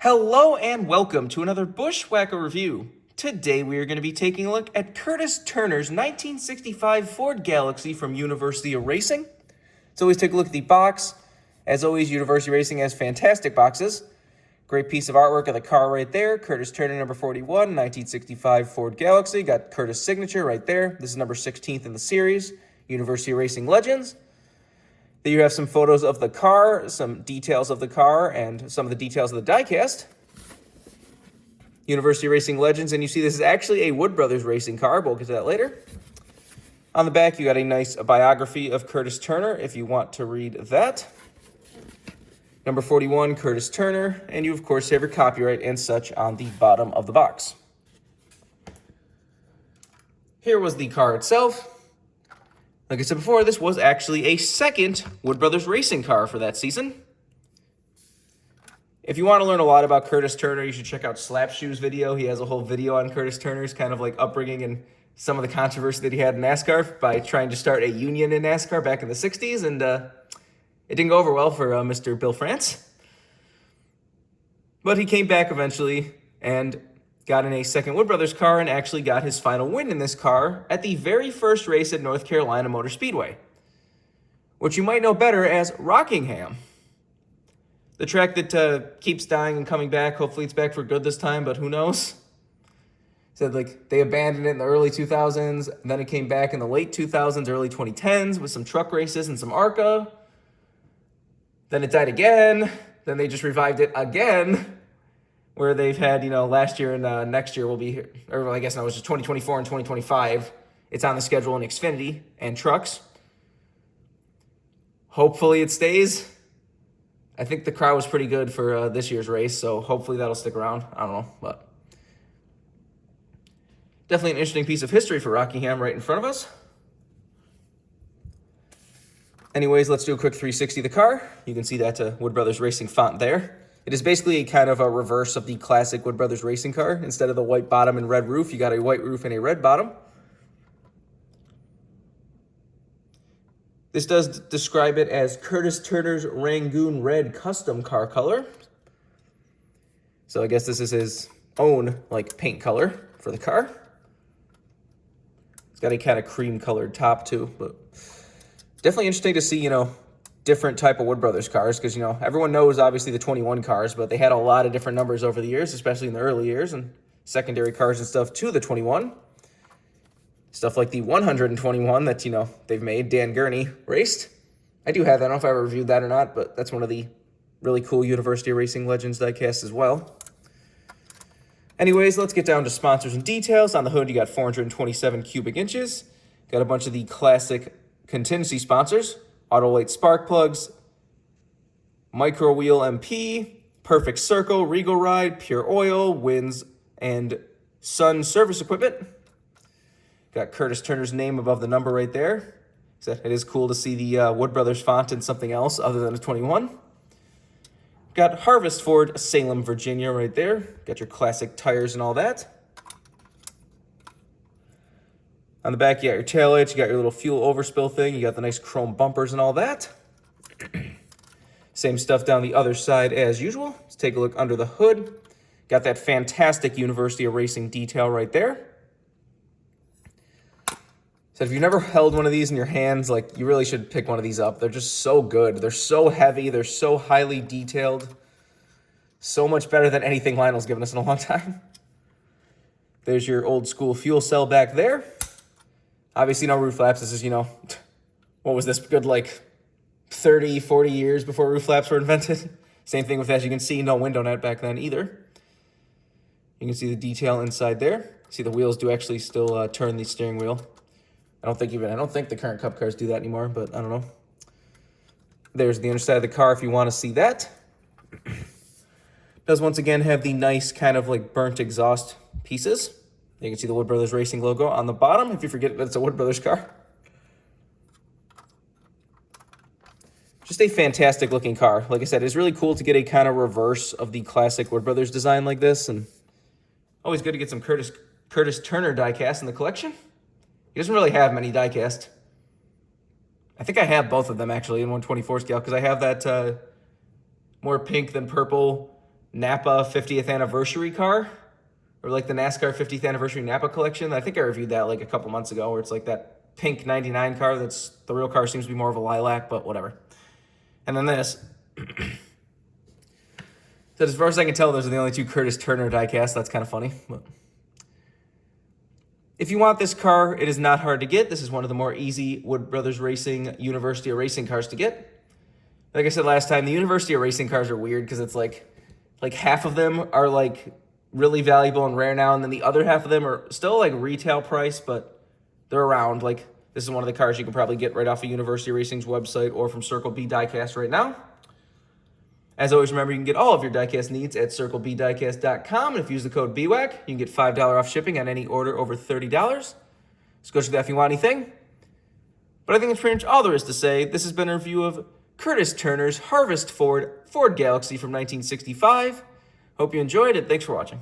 Hello and welcome to another BWhack review. Today we are going to be taking a look at Curtis Turner's 1965 Ford Galaxie from University of Racing. So always take a look at the box. As always, University of Racing has fantastic boxes. Great piece of artwork of the car right there. Curtis Turner, number 41, 1965 Ford Galaxie. Got Curtis' signature right there. This is number 16th in the series. University of Racing Legends. There you have some photos of the car, some details of the car, and some of the details of the diecast. University of Racing Legends, and you see this is actually a Wood Brothers racing car, but we'll get to that later. On the back, you got a nice biography of Curtis Turner, if you want to read that. Number 41, Curtis Turner, and you, of course, have your copyright and such on the bottom of the box. Here was the car itself. Like I said before, this was actually a second Wood Brothers racing car for that season. If you want to learn a lot about Curtis Turner, you should check out Slapshoe's video. He has a whole video on Curtis Turner's kind of like upbringing and some of the controversy that he had in NASCAR by trying to start a union in NASCAR back in the 60s, and it didn't go over well for Mr. Bill France. But he came back eventually and got in a second Wood Brothers car and actually got his final win in this car at the very first race at North Carolina Motor Speedway, which you might know better as Rockingham. The track that keeps dying and coming back. Hopefully it's back for good this time, but who knows? Said like they abandoned it in the early 2000s, and then it came back in the late 2000s, early 2010s with some truck races and some ARCA. Then it died again. Then they just revived it again, where they've had, last year and next year will be here, or I guess now it's just 2024 and 2025. It's on the schedule in Xfinity and trucks. Hopefully it stays. I think the crowd was pretty good for this year's race, so hopefully that'll stick around. I don't know, but definitely an interesting piece of history for Rockingham right in front of us. Anyways, let's do a quick 360 of the car. You can see that Wood Brothers Racing font there. It is basically a kind of a reverse of the classic Wood Brothers racing car. Instead of the white bottom and red roof, you got a white roof and a red bottom. This does describe it as Curtis Turner's Rangoon Red custom car color. So I guess this is his own paint color for the car. It's got a kind of cream colored top too, but definitely interesting to see, different type of Wood Brothers cars, because, everyone knows, obviously, the 21 cars, but they had a lot of different numbers over the years, especially in the early years, and secondary cars and stuff to the 21. Stuff like the 121 that, they've made, Dan Gurney raced. I do have that. I don't know if I ever reviewed that or not, but that's one of the really cool University of Racing Legends diecasts as well. Anyways, let's get down to sponsors and details. On the hood, you got 427 cubic inches. Got a bunch of the classic contingency sponsors. Autolite spark plugs, Micro Wheel MP, Perfect Circle, Regal Ride, Pure Oil, Winds, and Sun Service Equipment. Got Curtis Turner's name above the number right there. So it is cool to see the Wood Brothers font in something else other than a 21. Got Harvest Ford, Salem, Virginia right there. Got your classic tires and all that. On the back, you got your taillights, you got your little fuel overspill thing, you got the nice chrome bumpers and all that. Same stuff down the other side as usual. Let's take a look under the hood. Got that fantastic University of Racing detail right there. So if you've never held one of these in your hands, you really should pick one of these up. They're just so good. They're so heavy. They're so highly detailed. So much better than anything Lionel's given us in a long time. There's your old school fuel cell back there. Obviously, no roof flaps. This is, what was this, good 30, 40 years before roof flaps were invented. Same thing with, as you can see, no window net back then either. You can see the detail inside there. See the wheels do actually still turn the steering wheel. I don't think the current Cup cars do that anymore, but I don't know. There's the underside of the car if you want to see that. Does once again have the nice kind of burnt exhaust pieces. You can see the Wood Brothers Racing logo on the bottom if you forget that it's a Wood Brothers car. Just a fantastic looking car. Like I said, it's really cool to get a kind of reverse of the classic Wood Brothers design like this. And always good to get some Curtis Turner diecast in the collection. He doesn't really have many diecast. I think I have both of them actually in 1/24 scale, because I have that more pink than purple Napa 50th anniversary car, or like the NASCAR 50th anniversary Napa collection. I think I reviewed that like a couple months ago, where it's like that pink 99 car. That's the real car seems to be more of a lilac, but whatever. And then this. So as far as I can tell, those are the only two Curtis Turner diecast. That's kind of funny. But if you want this car, it is not hard to get. This is one of the more easy Wood Brothers Racing University of Racing cars to get. Like I said last time, the University of Racing cars are weird because it's like half of them are like really valuable and rare now, and then the other half of them are still like retail price, but they're around. Like this is one of the cars you can probably get right off of University of Racing's website or from Circle B Diecast right now. As always, remember, you can get all of your diecast needs at circlebdiecast.com, and if you use the code BWhack, you can get $5 off shipping on any order over $30. Just go check that if you want anything. But I think that's pretty much all there is to say. This has been a review of Curtis Turner's Harvest Ford Galaxie from 1965. Hope you enjoyed it. Thanks for watching.